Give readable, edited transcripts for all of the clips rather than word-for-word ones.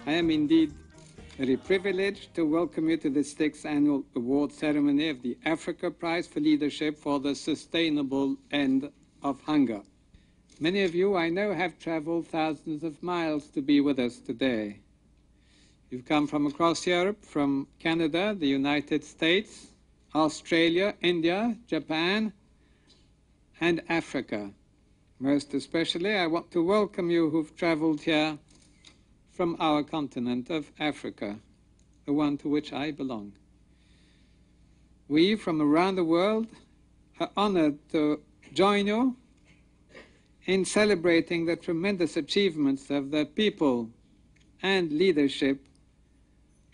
I am indeed very privileged to welcome you to the 6th annual award ceremony of the Africa Prize for Leadership for the Sustainable End of Hunger. Many of you, I know, have traveled thousands of miles to be with us today. You've come from across Europe, from Canada, the United States, Australia, India, Japan, and Africa. Most especially, I want to welcome you who've traveled here from our continent of Africa, the one to which I belong. We from around the world are honored to join you in celebrating the tremendous achievements of the people and leadership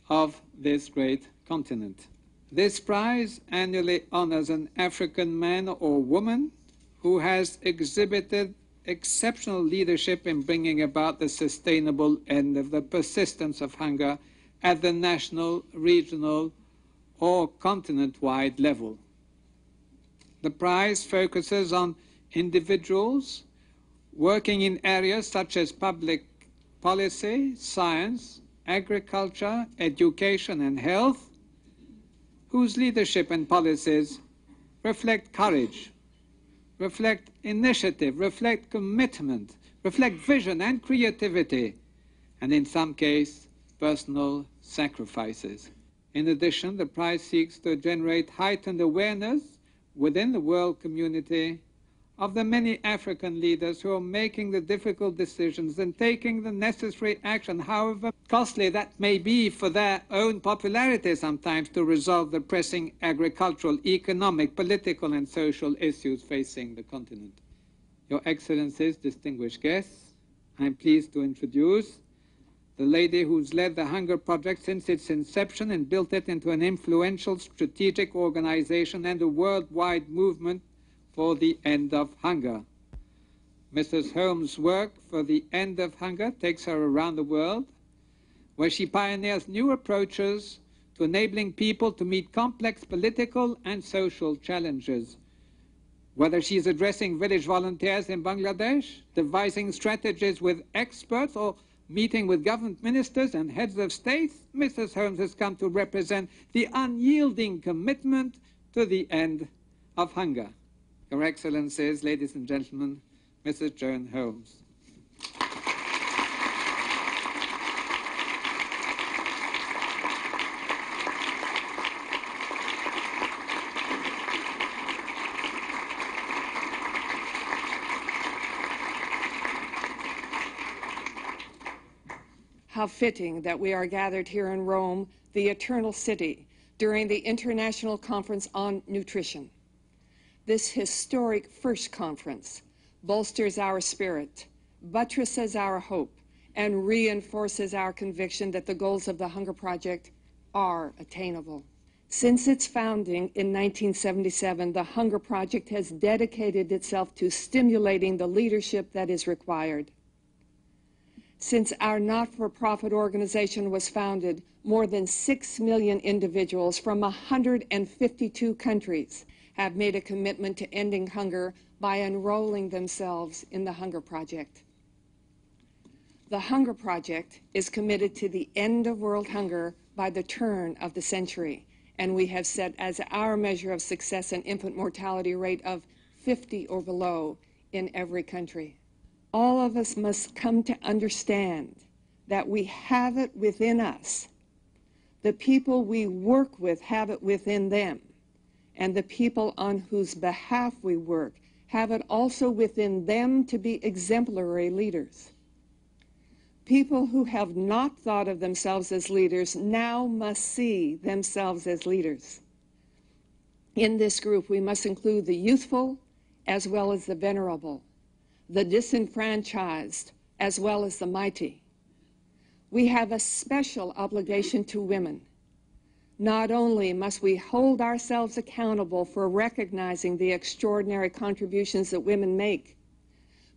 of this great continent. This prize annually honors an African man or woman who has exhibited exceptional leadership in bringing about the sustainable end of the persistence of hunger at the national, regional, or continent-wide level. The prize focuses on individuals working in areas such as public policy, science, agriculture, education, and health, whose leadership and policies reflect courage, reflect initiative, reflect commitment, reflect vision and creativity, and in some cases, personal sacrifices. In addition, the prize seeks to generate heightened awareness within the world community of the many African leaders who are making the difficult decisions and taking the necessary action, however costly that may be for their own popularity sometimes, to resolve the pressing agricultural, economic, political, and social issues facing the continent. Your Excellencies, distinguished guests, I'm pleased to introduce the lady who's led the Hunger Project since its inception and built it into an influential strategic organization and a worldwide movement for the end of hunger. Mrs. Holmes' work for the end of hunger takes her around the world, where she pioneers new approaches to enabling people to meet complex political and social challenges. Whether she's addressing village volunteers in Bangladesh, devising strategies with experts, or meeting with government ministers and heads of states, Mrs. Holmes has come to represent the unyielding commitment to the end of hunger. Your Excellencies, ladies and gentlemen, Mrs. Joan Holmes. How fitting that we are gathered here in Rome, the Eternal City, during the International Conference on Nutrition. This historic first conference bolsters our spirit, buttresses our hope, and reinforces our conviction that the goals of the Hunger Project are attainable. Since its founding in 1977, the Hunger Project has dedicated itself to stimulating the leadership that is required. Since our not-for-profit organization was founded, more than 6 million individuals from 152 countries have made a commitment to ending hunger by enrolling themselves in the Hunger Project. The Hunger Project is committed to the end of world hunger by the turn of the century, and we have set as our measure of success an infant mortality rate of 50 or below in every country. All of us must come to understand that we have it within us. The people we work with have it within them, and the people on whose behalf we work have it also within them to be exemplary leaders. People who have not thought of themselves as leaders now must see themselves as leaders. In this group, we must include the youthful as well as the venerable, the disenfranchised as well as the mighty. We have a special obligation to women. Not only must we hold ourselves accountable for recognizing the extraordinary contributions that women make,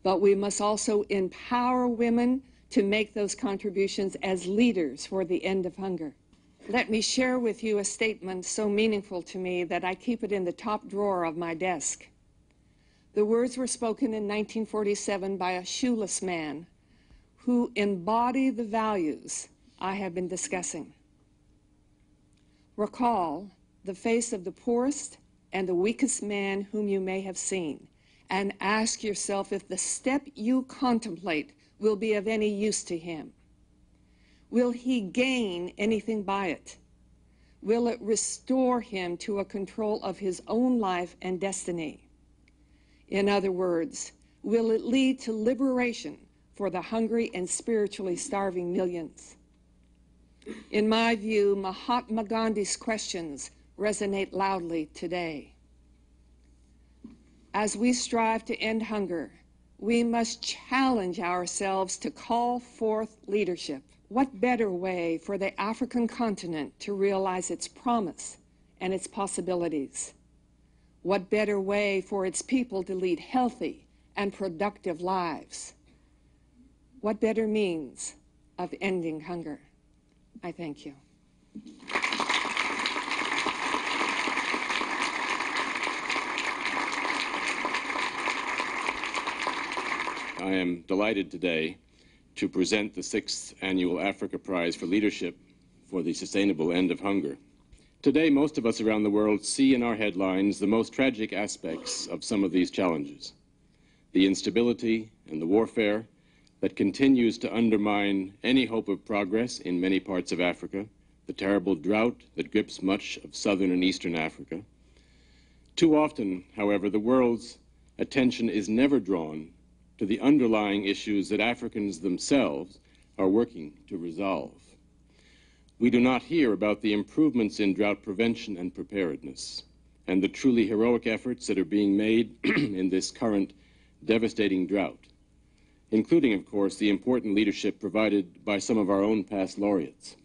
but we must also empower women to make those contributions as leaders for the end of hunger. Let me share with you a statement so meaningful to me that I keep it in the top drawer of my desk. The words were spoken in 1947 by a shoeless man who embodied the values I have been discussing. Recall the face of the poorest and the weakest man whom you may have seen, and ask yourself if the step you contemplate will be of any use to him. Will he gain anything by it? Will it restore him to a control of his own life and destiny? In other words, will it lead to liberation for the hungry and spiritually starving millions? In my view, Mahatma Gandhi's questions resonate loudly today. As we strive to end hunger, we must challenge ourselves to call forth leadership. What better way for the African continent to realize its promise and its possibilities? What better way for its people to lead healthy and productive lives? What better means of ending hunger? I thank you. I am delighted today to present the 6th Annual Africa Prize for Leadership for the Sustainable End of Hunger. Today, most of us around the world see in our headlines the most tragic aspects of some of these challenges. The instability and the warfare that continues to undermine any hope of progress in many parts of Africa, the terrible drought that grips much of southern and eastern Africa. Too often, however, the world's attention is never drawn to the underlying issues that Africans themselves are working to resolve. We do not hear about the improvements in drought prevention and preparedness, and the truly heroic efforts that are being made in this current devastating drought, including, of course, the important leadership provided by some of our own past laureates.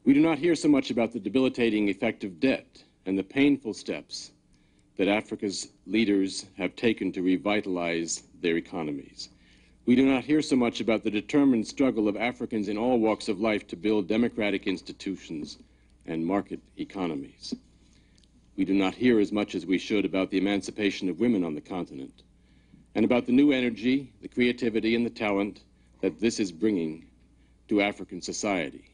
We do not hear so much about the debilitating effect of debt and the painful steps that Africa's leaders have taken to revitalize their economies. We do not hear so much about the determined struggle of Africans in all walks of life to build democratic institutions and market economies. We do not hear as much as we should about the emancipation of women on the continent, and about the new energy, the creativity, and the talent that this is bringing to African society.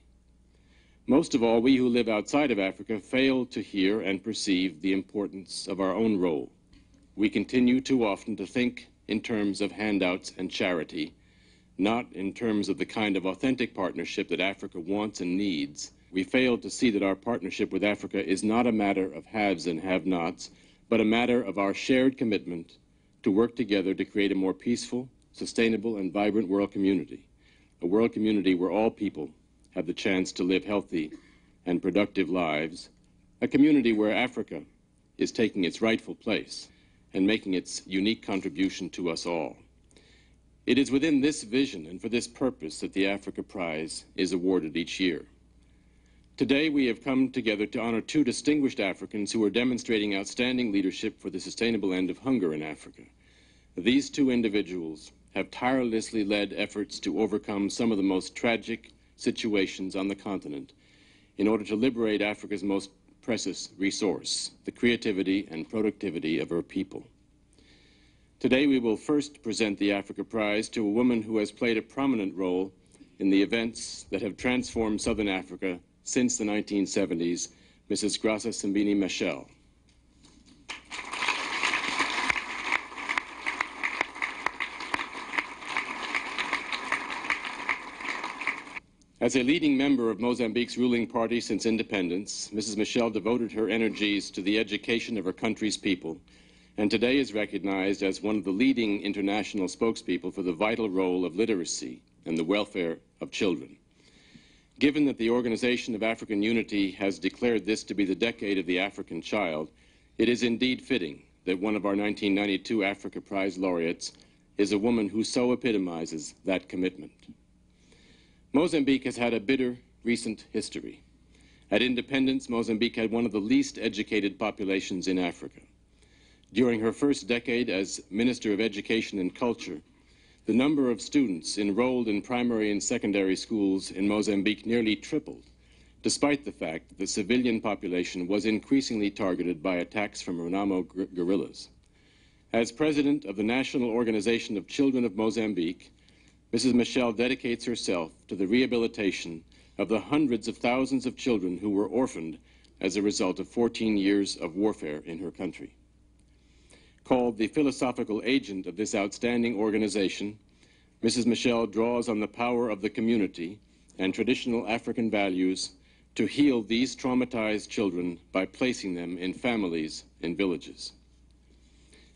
Most of all, we who live outside of Africa fail to hear and perceive the importance of our own role. We continue too often to think in terms of handouts and charity, not in terms of the kind of authentic partnership that Africa wants and needs. We fail to see that our partnership with Africa is not a matter of haves and have-nots, but a matter of our shared commitment to work together to create a more peaceful, sustainable, and vibrant world community, a world community where all people have the chance to live healthy and productive lives, a community where Africa is taking its rightful place and making its unique contribution to us all. It is within this vision and for this purpose that the Africa Prize is awarded each year. Today, we have come together to honor 2 distinguished Africans who are demonstrating outstanding leadership for the sustainable end of hunger in Africa. These 2 individuals have tirelessly led efforts to overcome some of the most tragic situations on the continent in order to liberate Africa's most precious resource, the creativity and productivity of her people. Today, we will first present the Africa Prize to a woman who has played a prominent role in the events that have transformed Southern Africa since the 1970s, Mrs. Graça Simbini-Machel. As a leading member of Mozambique's ruling party since independence, Mrs. Machel devoted her energies to the education of her country's people, and today is recognized as one of the leading international spokespeople for the vital role of literacy and the welfare of children. Given that the Organization of African Unity has declared this to be the decade of the African child, it is indeed fitting that one of our 1992 Africa Prize laureates is a woman who so epitomizes that commitment. Mozambique has had a bitter recent history. At independence, Mozambique had one of the least educated populations in Africa. During her first decade as Minister of Education and Culture, the number of students enrolled in primary and secondary schools in Mozambique nearly tripled, despite the fact that the civilian population was increasingly targeted by attacks from Renamo guerrillas. As president of the National Organization of Children of Mozambique, Mrs. Michel dedicates herself to the rehabilitation of the hundreds of thousands of children who were orphaned as a result of 14 years of warfare in her country. Called the philosophical agent of this outstanding organization, Mrs. Michel draws on the power of the community and traditional African values to heal these traumatized children by placing them in families in villages.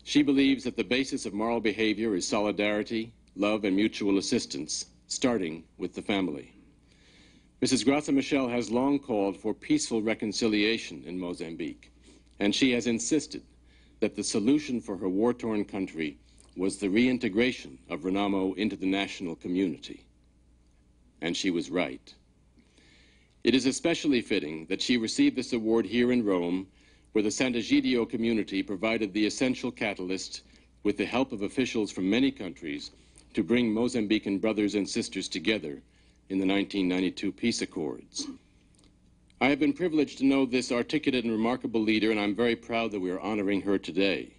She believes that the basis of moral behavior is solidarity, love, and mutual assistance, starting with the family. Mrs. Graça Machel has long called for peaceful reconciliation in Mozambique, and she has insisted that the solution for her war-torn country was the reintegration of Renamo into the national community. And she was right. It is especially fitting that she received this award here in Rome, where the Sant'Egidio community provided the essential catalyst with the help of officials from many countries to bring Mozambican brothers and sisters together in the 1992 peace accords. I have been privileged to know this articulate and remarkable leader, and I'm very proud that we are honoring her today.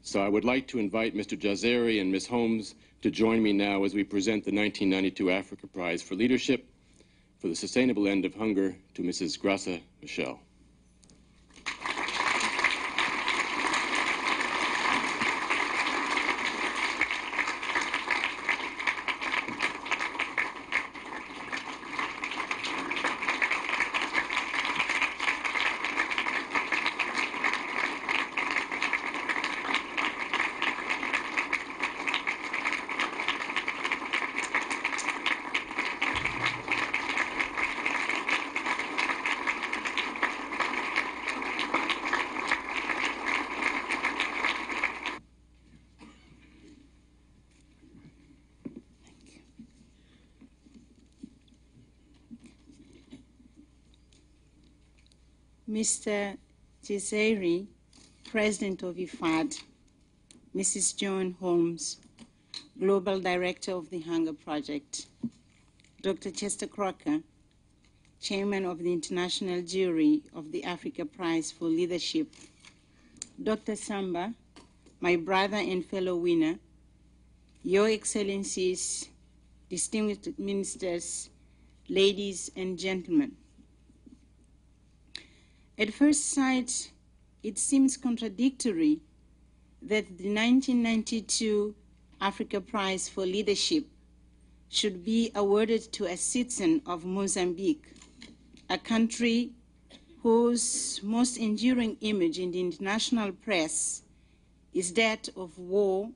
So I would like to invite Mr. Jazeri and Ms. Holmes to join me now as we present the 1992 Africa Prize for Leadership for the Sustainable End of Hunger to Mrs. Graça Machel. Mr. Jazeri, President of IFAD, Mrs. Joan Holmes, Global Director of the Hunger Project, Dr. Chester Crocker, Chairman of the International Jury of the Africa Prize for Leadership, Dr. Samba, my brother and fellow winner, Your Excellencies, distinguished ministers, ladies and gentlemen. At first sight, it seems contradictory that the 1992 Africa Prize for Leadership should be awarded to a citizen of Mozambique, a country whose most enduring image in the international press is that of war,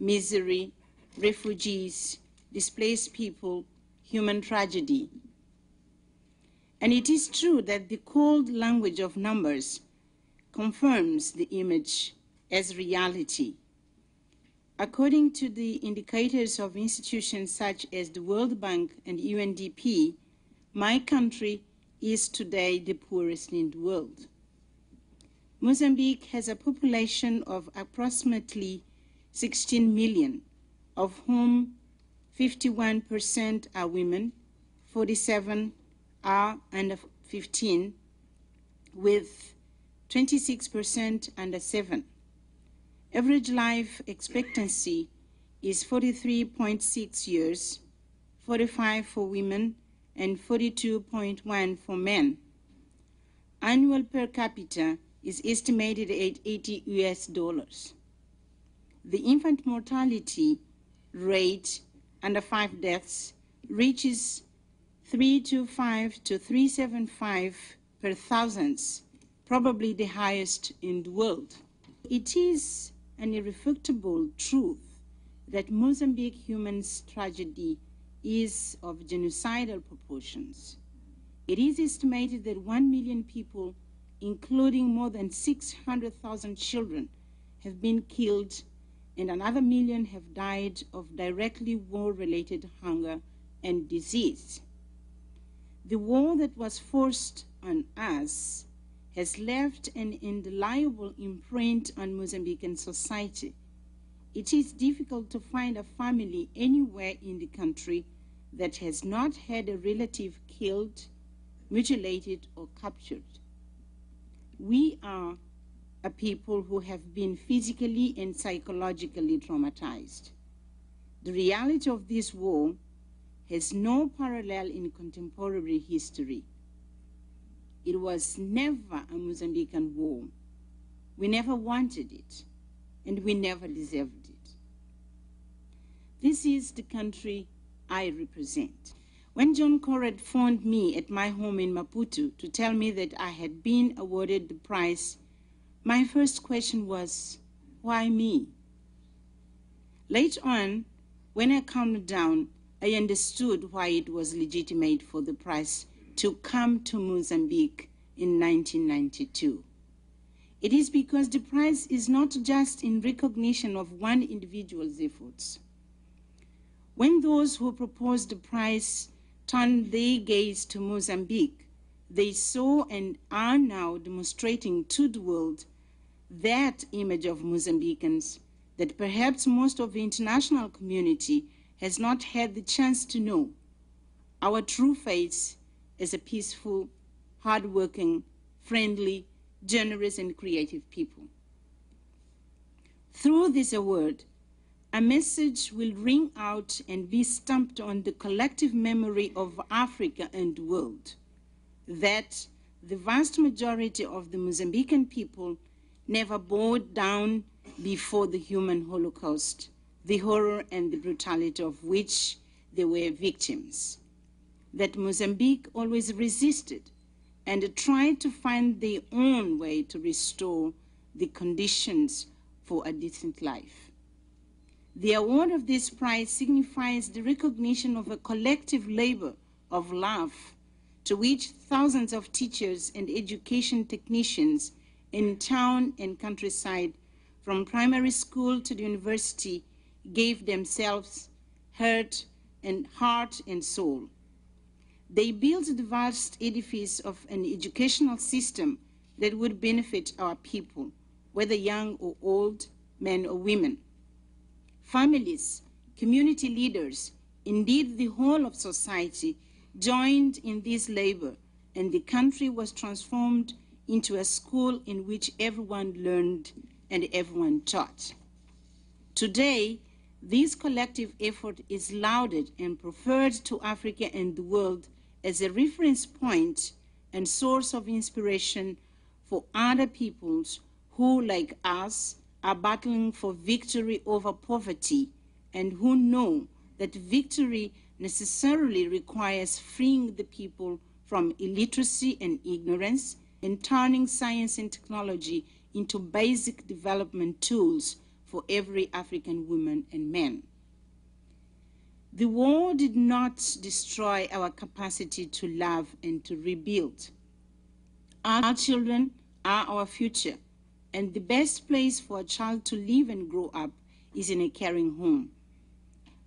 misery, refugees, displaced people, human tragedy. And it is true that the cold language of numbers confirms the image as reality. According to the indicators of institutions such as the World Bank and UNDP, my country is today the poorest in the world. Mozambique has a population of approximately 16 million, of whom 51% are women, 47% are under 15, with 26% under 7. Average life expectancy is 43.6 years, 45 for women and 42.1 for men. Annual per capita is estimated at $80 US. The infant mortality rate under 5 deaths reaches 325 to 375 per thousands, probably the highest in the world. It is an irrefutable truth that Mozambique human's tragedy is of genocidal proportions. It is estimated that 1 million people, including more than 600,000 children, have been killed, and another million have died of directly war-related hunger and disease. The war that was forced on us has left an indelible imprint on Mozambican society. It is difficult to find a family anywhere in the country that has not had a relative killed, mutilated, or captured. We are a people who have been physically and psychologically traumatized. The reality of this war has no parallel in contemporary history. It was never a Mozambican war. We never wanted it, and we never deserved it. This is the country I represent. When John Conrad phoned me at my home in Maputo to tell me that I had been awarded the prize, my first question was, why me? Later on, when I calmed down, I understood why it was legitimate for the prize to come to Mozambique in 1992. It is because the prize is not just in recognition of one individual's efforts. When those who proposed the prize turned their gaze to Mozambique, they saw and are now demonstrating to the world that image of Mozambicans that perhaps most of the international community has not had the chance to know. Our true face as a peaceful, hardworking, friendly, generous, and creative people. Through this award, a message will ring out and be stamped on the collective memory of Africa and the world, that the vast majority of the Mozambican people never bowed down before the human Holocaust, the horror and the brutality of which they were victims, that Mozambique always resisted and tried to find their own way to restore the conditions for a decent life. The award of this prize signifies the recognition of a collective labor of love to which thousands of teachers and education technicians in town and countryside, from primary school to the university, gave themselves, heart and soul. They built the vast edifice of an educational system that would benefit our people, whether young or old, men or women. Families, community leaders, indeed the whole of society joined in this labor, and the country was transformed into a school in which everyone learned and everyone taught. Today, this collective effort is lauded and preferred to Africa and the world as a reference point and source of inspiration for other peoples who, like us, are battling for victory over poverty and who know that victory necessarily requires freeing the people from illiteracy and ignorance and turning science and technology into basic development tools for every African woman and man. The war did not destroy our capacity to love and to rebuild. Our children are our future, and the best place for a child to live and grow up is in a caring home.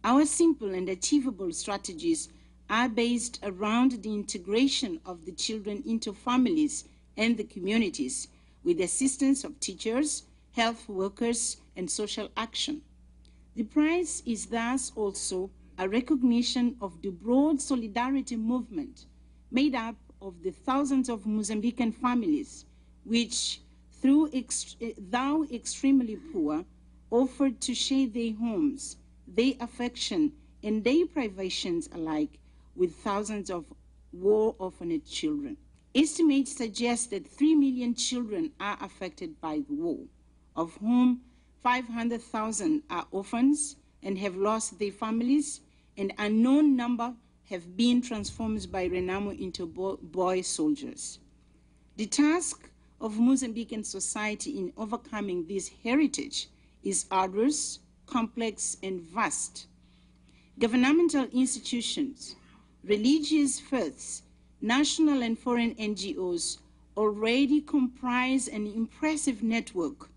Our simple and achievable strategies are based around the integration of the children into families and the communities with the assistance of teachers, health workers, and social action. The prize is thus also a recognition of the broad solidarity movement made up of the thousands of Mozambican families which, though extremely poor, offered to share their homes, their affection, and their privations alike with thousands of war-orphaned children. Estimates suggest that 3 million children are affected by the war, of whom 500,000 are orphans and have lost their families, and an unknown number have been transformed by Renamo into boy soldiers. The task of Mozambican society in overcoming this heritage is arduous, complex, and vast. Governmental institutions, religious faiths, national and foreign NGOs already comprise an impressive network,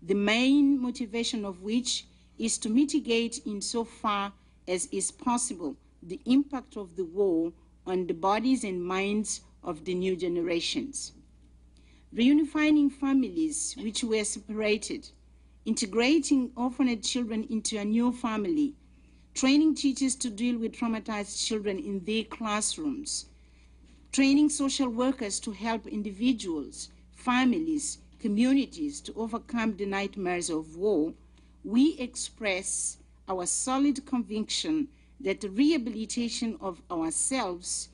the main motivation of which is to mitigate insofar as is possible the impact of the war on the bodies and minds of the new generations. Reunifying families which were separated, integrating orphaned children into a new family, training teachers to deal with traumatized children in their classrooms, training social workers to help individuals, families, communities to overcome the nightmares of war, we express our solid conviction that the rehabilitation of ourselves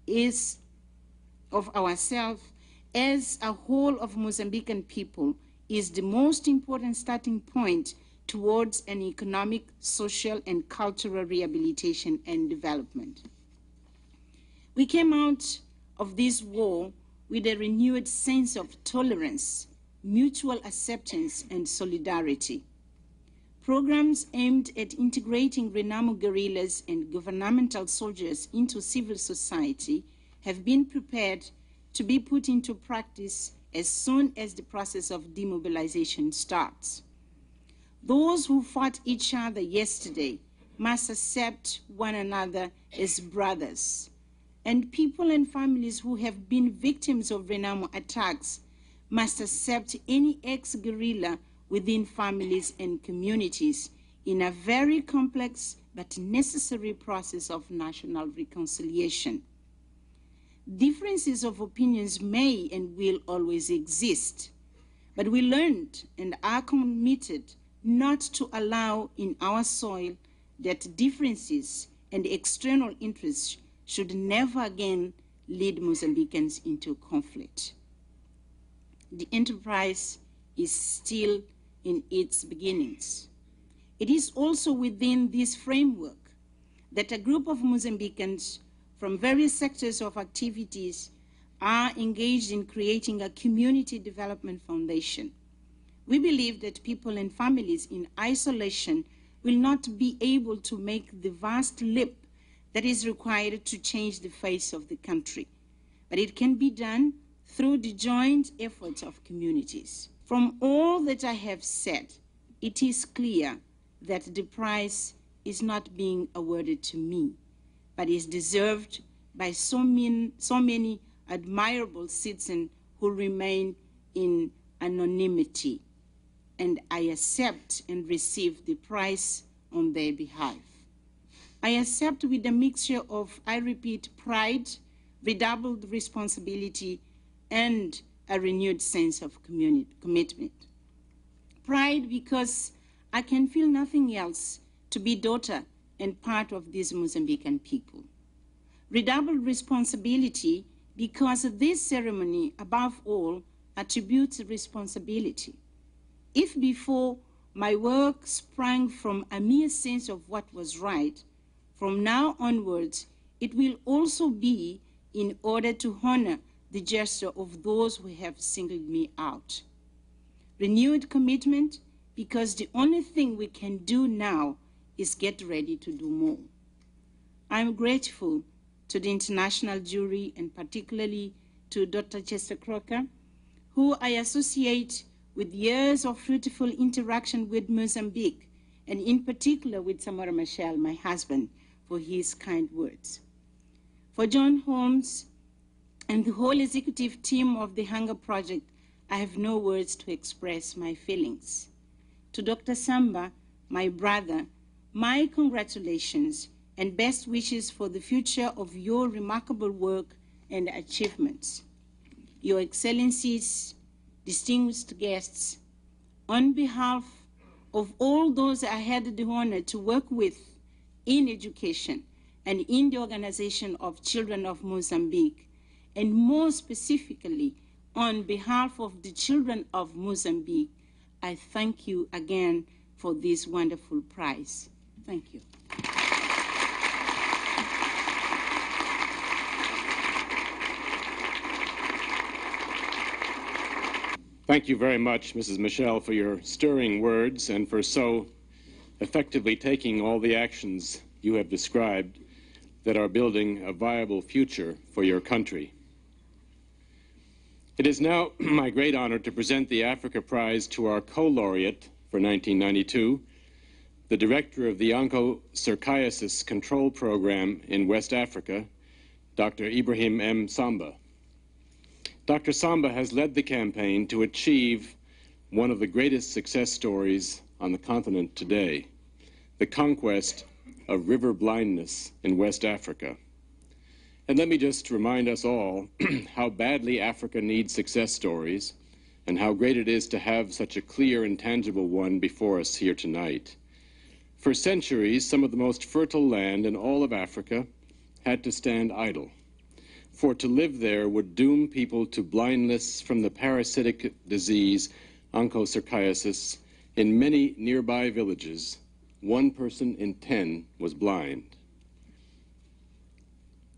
as a whole of Mozambican people is the most important starting point towards an economic, social, and cultural rehabilitation and development. We came out of this war with a renewed sense of tolerance, mutual acceptance, and solidarity. Programs aimed at integrating Renamo guerrillas and governmental soldiers into civil society have been prepared to be put into practice as soon as the process of demobilization starts. Those who fought each other yesterday must accept one another as brothers, and people and families who have been victims of Renamo attacks must accept any ex-guerrilla within families and communities in a very complex but necessary process of national reconciliation. Differences of opinions may and will always exist, but we learned and are committed not to allow in our soil that differences and external interests should never again lead Mozambicans into conflict. The enterprise is still in its beginnings. It is also within this framework that a group of Mozambicans from various sectors of activities are engaged in creating a community development foundation. We believe that people and families in isolation will not be able to make the vast leap that is required to change the face of the country, but it can be done through the joint efforts of communities. From all that I have said, it is clear that the prize is not being awarded to me, but is deserved by so many admirable citizens who remain in anonymity, and I accept and receive the prize on their behalf. I accept with a mixture of, I repeat, pride, redoubled responsibility, and a renewed sense of commitment. Pride because I can feel nothing else to be daughter and part of these Mozambican people. Redoubled responsibility because this ceremony, above all, attributes responsibility. If before my work sprang from a mere sense of what was right, from now onwards, it will also be in order to honor the gesture of those who have singled me out. Renewed commitment because the only thing we can do now is get ready to do more. I am grateful to the international jury and particularly to Dr. Chester Crocker, who I associate with years of fruitful interaction with Mozambique, and in particular with Samora Machel, my husband, for his kind words. For John Holmes and the whole executive team of the Hunger Project, I have no words to express my feelings. To Dr. Samba, my brother, my congratulations and best wishes for the future of your remarkable work and achievements. Your Excellencies, distinguished guests, on behalf of all those I had the honor to work with in education and in the organization of Children of Mozambique, and more specifically on behalf of the children of Mozambique, I thank you again for this wonderful prize. Thank you. Thank you very much, Mrs. Michel, for your stirring words and for so effectively taking all the actions you have described that are building a viable future for your country. It is now my great honor to present the Africa Prize to our co-laureate for 1992, the director of the Onchocerciasis Control Program in West Africa, Dr. Ibrahim M. Samba. Dr. Samba has led the campaign to achieve one of the greatest success stories on the continent today, the conquest of river blindness in West Africa. And let me just remind us all how badly Africa needs success stories and how great it is to have such a clear and tangible one before us here tonight. For centuries, some of the most fertile land in all of Africa had to stand idle, for to live there would doom people to blindness from the parasitic disease onchocerciasis. In many nearby villages, 1 person in 10 was blind.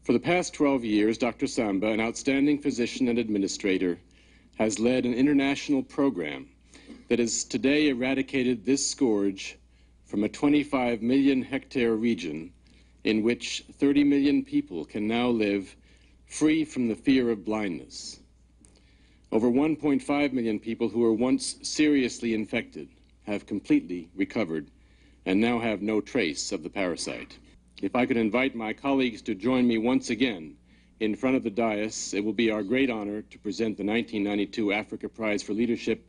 For the past 12 years, Dr. Samba, an outstanding physician and administrator, has led an international program that has today eradicated this scourge from a 25 million hectare region in which 30 million people can now live free from the fear of blindness. Over 1.5 million people who were once seriously infected have completely recovered and now have no trace of the parasite. If I could invite my colleagues to join me once again in front of the dais, it will be our great honor to present the 1992 Africa Prize for Leadership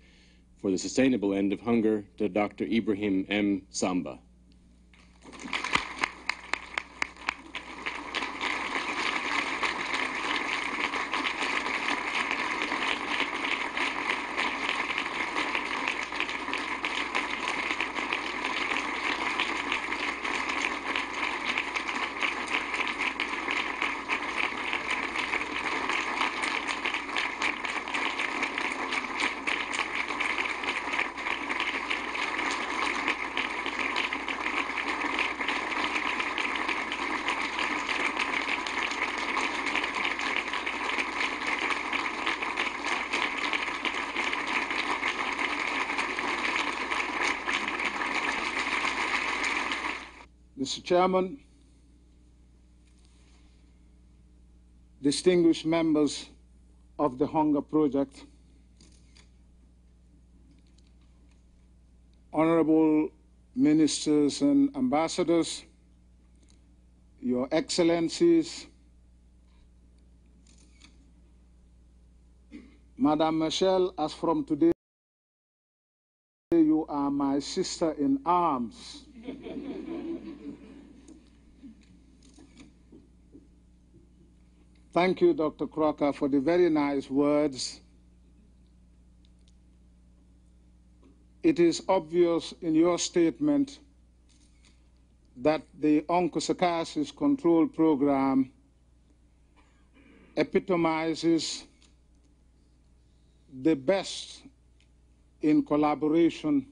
for the Sustainable End of Hunger to Dr. Ibrahim M. Samba. Mr. Chairman, distinguished members of the Hunger Project, honorable ministers and ambassadors, your excellencies, Madame Michelle, as from today, you are my sister in arms. Thank you, Dr. Crocker, for the very nice words. It is obvious in your statement that the onchocerciasis control program epitomizes the best in collaboration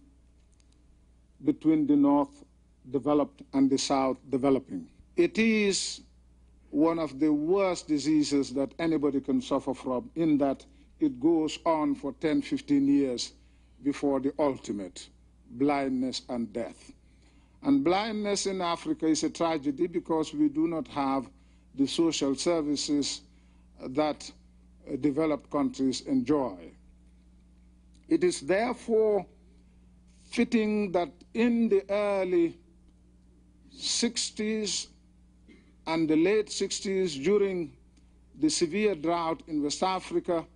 between the North developed and the South developing. It is one of the worst diseases that anybody can suffer from, in that it goes on for 10, 15 years before the ultimate, blindness and death. And blindness in Africa is a tragedy because we do not have the social services that developed countries enjoy. It is therefore fitting that in the early 60s and the late 60s, during the severe drought in West Africa,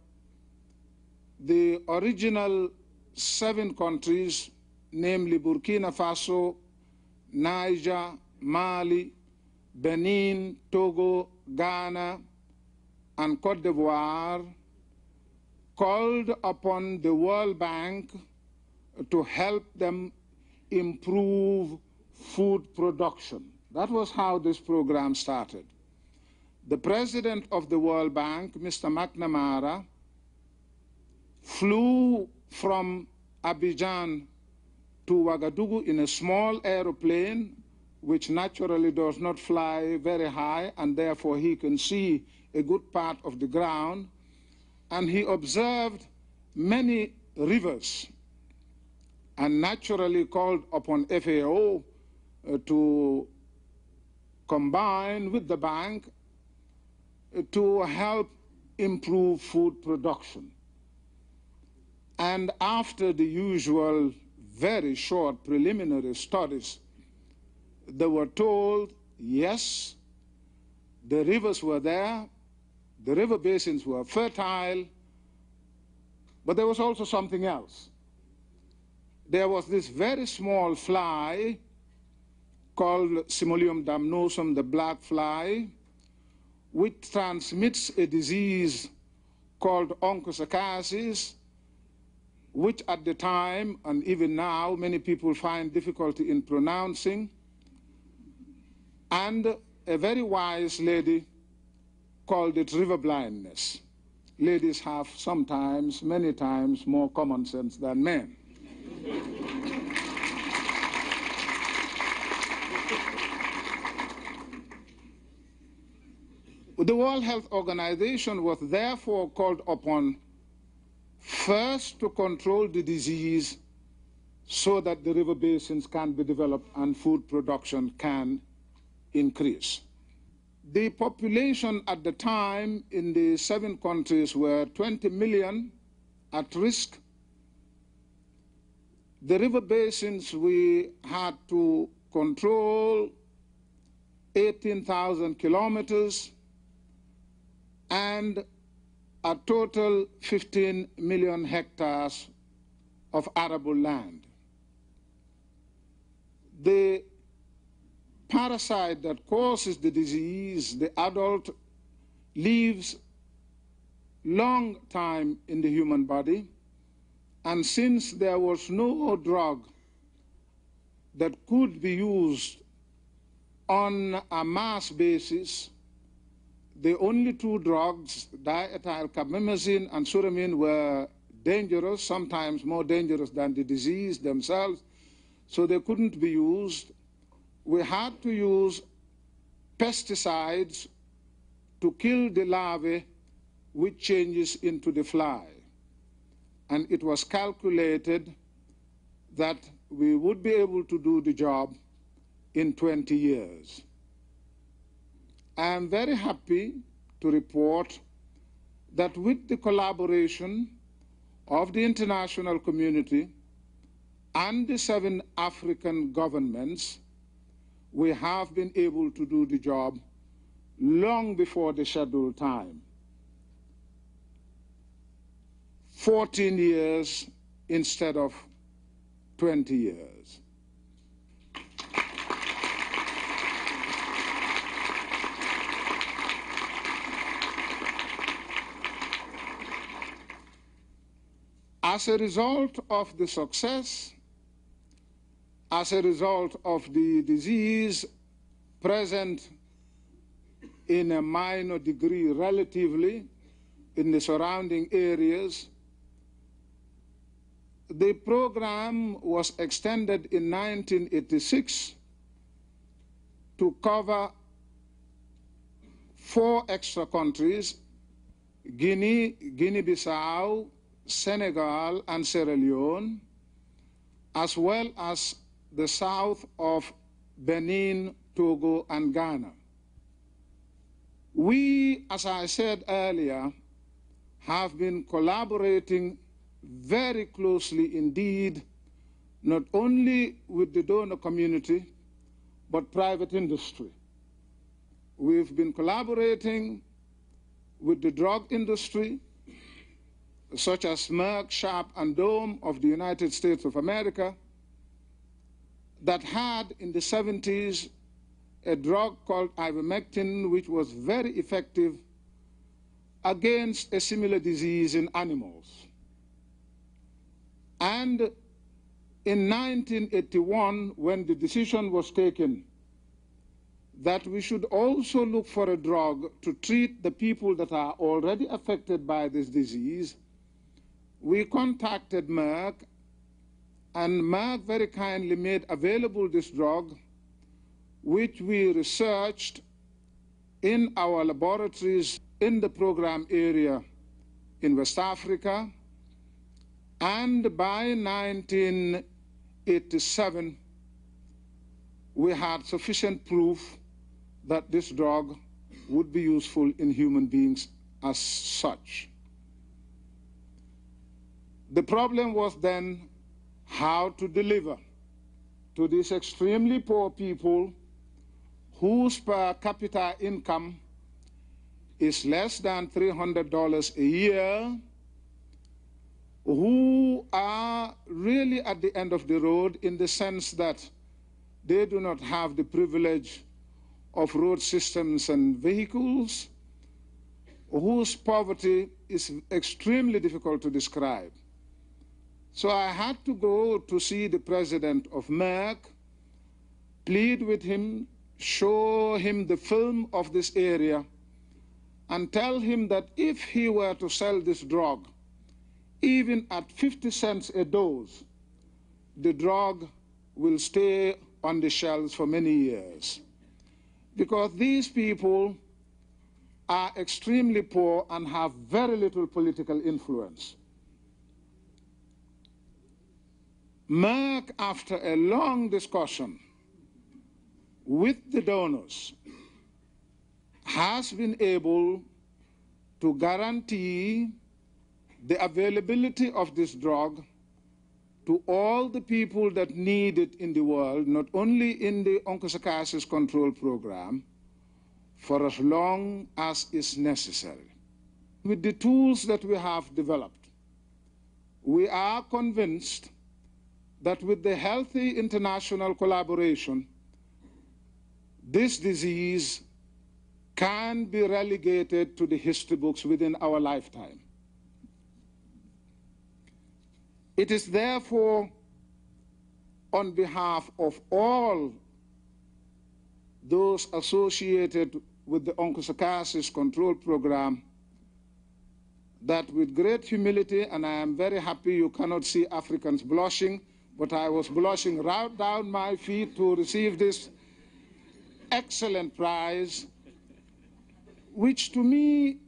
the original 7 countries, namely Burkina Faso, Niger, Mali, Benin, Togo, Ghana, and Cote d'Ivoire, called upon the World Bank to help them improve food production. That was how this program started. The president of the World Bank, Mr. McNamara, flew from Abidjan to Ouagadougou in a small aeroplane, which naturally does not fly very high, and therefore he can see a good part of the ground. And he observed many rivers and naturally called upon FAO to combine with the bank to help improve food production. And after the usual very short preliminary studies, they were told, yes, the rivers were there, the river basins were fertile, but there was also something else. There was this very small fly called Simulium damnosum, the black fly, which transmits a disease called onchocerciasis which at the time, and even now, many people find difficulty in pronouncing. And a very wise lady called it river blindness. Ladies have sometimes, many times, more common sense than men. The World Health Organization was therefore called upon first to control the disease so that the river basins can be developed and food production can increase. The population at the time in the 7 countries were 20 million at risk. The river basins we had to control 18,000 kilometers and a total 15 million hectares of arable land. The parasite that causes the disease, the adult, lives long time in the human body, and since there was no drug that could be used on a mass basis, the only 2 drugs, diethylcarbamazine and suramine, were dangerous, sometimes more dangerous than the disease themselves, so they couldn't be used. We had to use pesticides to kill the larvae which changes into the fly. And it was calculated that we would be able to do the job in 20 years. I am very happy to report that with the collaboration of the international community and the 7 African governments, we have been able to do the job long before the scheduled time. 14 years instead of 20 years. As a result of the success, as a result of the disease present in a minor degree relatively in the surrounding areas, the program was extended in 1986 to cover 4 extra countries: Guinea, Guinea-Bissau, Senegal, and Sierra Leone, as well as the south of Benin, Togo, and Ghana. We, as I said earlier, have been collaborating very closely indeed, not only with the donor community, but private industry. We've been collaborating with the drug industry, such as Merck, Sharp, and Dohme of the United States of America, that had in the 70s a drug called ivermectin, which was very effective against a similar disease in animals. And in 1981, when the decision was taken that we should also look for a drug to treat the people that are already affected by this disease, we contacted Merck, and Merck very kindly made available this drug, which we researched in our laboratories in the program area in West Africa. And by 1987, we had sufficient proof that this drug would be useful in human beings as such. The problem was then how to deliver to these extremely poor people whose per capita income is less than $300 a year, who are really at the end of the road in the sense that they do not have the privilege of road systems and vehicles, whose poverty is extremely difficult to describe. So I had to go to see the president of Merck, plead with him, show him the film of this area, and tell him that if he were to sell this drug, even at 50 cents a dose, the drug will stay on the shelves for many years. Because these people are extremely poor and have very little political influence. Merck, after a long discussion with the donors, has been able to guarantee the availability of this drug to all the people that need it in the world, not only in the onchocerciasis control program, for as long as is necessary. With the tools that we have developed, we are convinced that with the healthy international collaboration, this disease can be relegated to the history books within our lifetime. It is therefore on behalf of all those associated with the onchocerciasis control program that with great humility, and I am very happy you cannot see Africans blushing, but I was blushing right down my feet to receive this excellent prize, which to me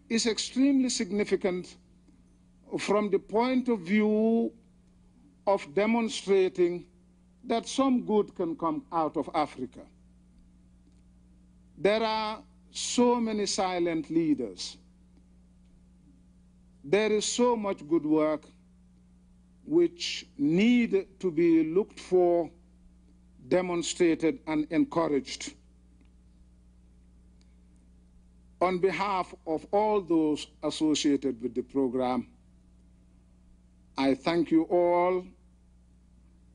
is extremely significant from the point of view of demonstrating that some good can come out of Africa. There are so many silent leaders. There is so much good work which need to be looked for, demonstrated, and encouraged. On behalf of all those associated with the program, I thank you all,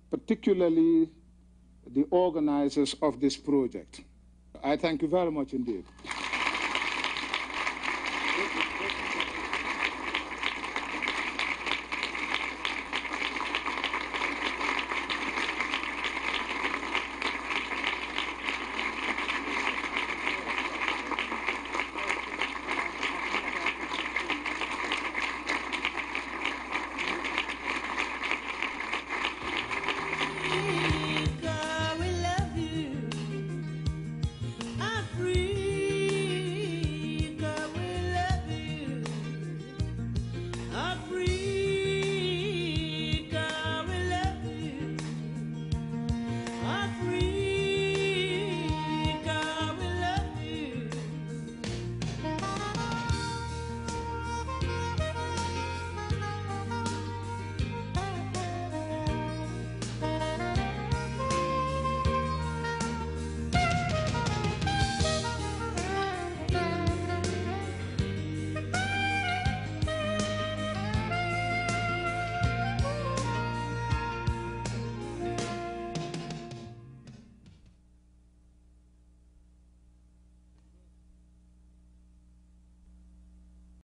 particularly the organizers of this project. I thank you very much indeed.